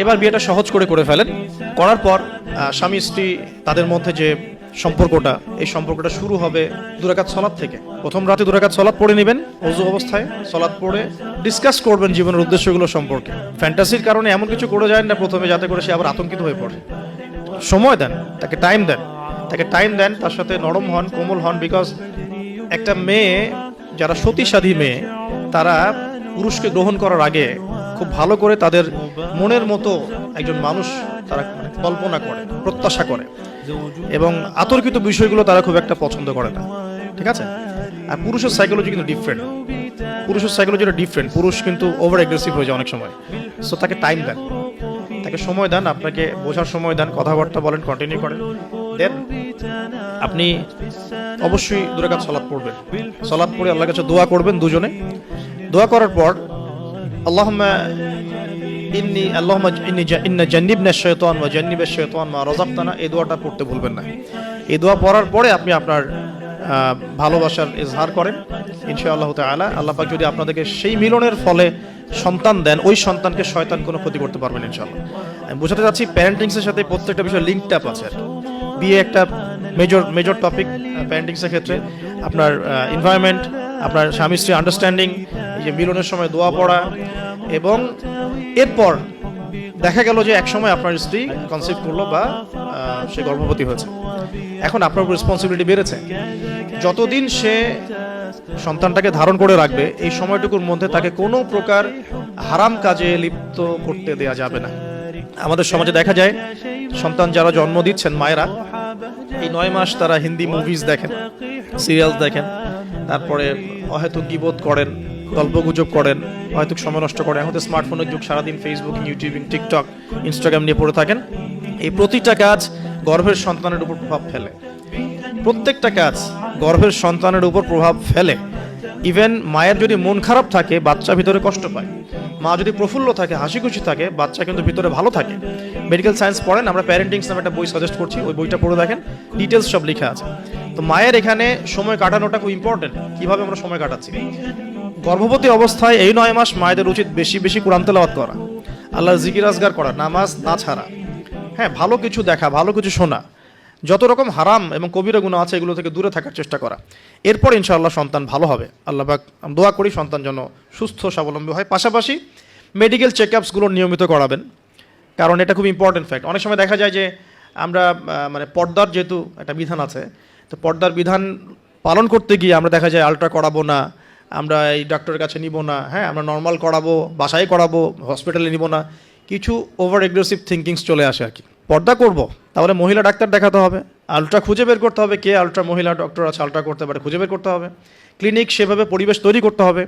এবার বিয়েটা সহজ করে ফেলেন। করার পর স্বামী স্ত্রী তাদের মধ্যে যে সম্পর্কটা, এই সম্পর্কটা শুরু হবে 2 রাকাত সালাত থেকে। প্রথম রাতে 2 রাকাত সালাত পড়ে নেবেন ওযু অবস্থায়, সালাত পড়ে ডিসকাস করবেন জীবনের উদ্দেশ্যগুলো সম্পর্কে। ফ্যান্টাসির কারণে এমন কিছু করে যায় না প্রথমে যাতে করে সে আবার আতঙ্কিত হয়ে পড়ে। সময় দেন, তাকে টাইম দেন, তার সাথে নরম হন, কোমল হন। বিকজ একটা মেয়ে, যারা সতী মেয়ে, তারা পুরুষকে গ্রহণ করার আগে খুব ভালো করে তাদের মনের মতো একজন মানুষ তারা কল্পনা করে, প্রত্যাশা করে, এবং আতর্কিত বিষয়গুলো তারা খুব একটা পছন্দ করে না। ঠিক আছে? আর পুরুষের সাইকোলজি কিন্তু ডিফারেন্ট। পুরুষ কিন্তু ওভার অ্যাগ্রেসিভ হয়ে যায় অনেক সময়। সো তাকে টাইম দেন, তাকে সময় দেন, আপনাকে বোঝার সময় দেন, কথাবার্তা বলেন, কন্টিনিউ করেন। দেন আপনি অবশ্যই 2 রাকাত সালাত পড়বেন। সালাত পড়ে আল্লাহর কাছে দোয়া করবেন দুজনে। দোয়া করার পর আল্লাহুম্মা ইন্না জান্নিবনা শাইতান ওয়া জান্নিবাশ শাইতান মা রাযাকতানা, এই দোয়াটা পড়তে ভুলবেন না। এই দোয়া পড়ার পরে আপনি আপনার ভালোবাসার ইজহার করেন। ইনশাআল্লাহ তাআলা আল্লাহ পাক যদি আপনাদেরকে সেই মিলনের ফলে সন্তান দেন, ওই সন্তানকে শয়তান কোনো ক্ষতি করতে পারবে না ইনশাআল্লাহ। আমি বোঝাতে চাচ্ছি প্যারেন্টিংসের সাথে প্রত্যেকটা বিষয় লিঙ্কড আপ আছে। বিয়ে একটা মেজর টপিক প্যারেন্টিংসের ক্ষেত্রে। আপনার এনভায়রনমেন্ট, আপনার স্বামী স্ত্রী আন্ডারস্ট্যান্ডিং, এই যে মিলনের সময় দোয়া পড়া, এবং এরপর দেখা গেল যে এক সময় আপনার স্ত্রী কনসিভ করলো বা সে গর্ভবতী হয়েছে। এখন আপনার উপর রেসপন্সিবিলিটি বেড়েছে। যতদিন সে সন্তানটাকে ধারণ করে রাখবে, এই সময়টুকুর মধ্যে তাকে কোনো প্রকার হারাম কাজে লিপ্ত করতে দেয়া যাবে না। আমাদের সমাজে দেখা যায় সন্তান যারা জন্ম দিচ্ছেন, মায়েরা, এই 9 মাস তারা হিন্দি মুভিজ দেখেন, সিরিয়াল দেখেন, তারপরে অহেতুক গীবত করেন, গল্পগুজব করেন, অহেতুক সময় নষ্ট করেন। এখন তো স্মার্টফোনের যুগ, সারাদিন ফেসবুক, ইউটিউবিং, টিকটক, ইনস্টাগ্রাম নিয়ে পড়ে থাকেন। এই প্রতিটা কাজ গর্ভের সন্তানের উপর প্রভাব ফেলে। প্রত্যেকটা কাজ গর্ভের সন্তানের উপর প্রভাব ফেলে। ইভেন মায়ের যদি মন খারাপ থাকে, বাচ্চা ভিতরে কষ্ট পায়। মা যদি প্রফুল্ল থাকে, হাসি খুশি থাকে, বাচ্চা কিন্তু ভিতরে ভালো থাকে। মেডিকেল সায়েন্স পড়েন, আমরা প্যারেন্টিংস নামে একটা বই সাজেস্ট করছি, ওই বইটা পড়ে দেখেন, ডিটেলস সব লেখা আছে। তো মায়ের এখানে সময় কাটানোটা খুব ইম্পর্টেন্ট। কিভাবে আমরা সময় কাটাচ্ছি? গর্ভবতী অবস্থায় এই 9 মাস মায়েদের উচিত বেশি বেশি কোরআন তেলাওয়াত করা, আল্লাহর জিকির আজগার করা, নামাজ না ছাড়া, হ্যাঁ, ভালো কিছু দেখা, ভালো কিছু শোনা, যত রকম হারাম এবং কবিরা গুনাহ আছে এগুলো থেকে দূরে থাকার চেষ্টা করা। এরপর ইনশাআল্লাহ সন্তান ভালো হবে। আল্লাহ পাক দোয়া করি সন্তান যেন সুস্থ স্বাবলম্বী হয়। পাশাপাশি মেডিকেল চেকআপসগুলো নিয়মিত করাবেন, কারণ এটা খুব ইম্পর্টেন্ট ফ্যাক্ট। অনেক সময় দেখা যায় যে আমরা মানে পর্দার যেহেতু একটা বিধান আছে, তো পর্দার বিধান পালন করতে গিয়ে আমরা দেখা যায় আলট্রা করাবো না, আমরা এই ডাক্তারের কাছে নিব না, হ্যাঁ, আমরা নর্মাল করাবো, বাসায় করাবো, হসপিটালে নিব না। কিছু ওভার এগ্রেসিভ থিঙ্কিংস চলে আসে আর কি। পর্দা করব, তাহলে মহিলা ডাক্তার দেখাতে হবে, আলট্রা খুঁজে বের করতে হবে, কে আলট্রা মহিলা ডক্টর আছে আলট্রা করতে পারে খুঁজে বের করতে হবে, ক্লিনিক সেভাবে পরিবেশ তৈরি করতে হবে।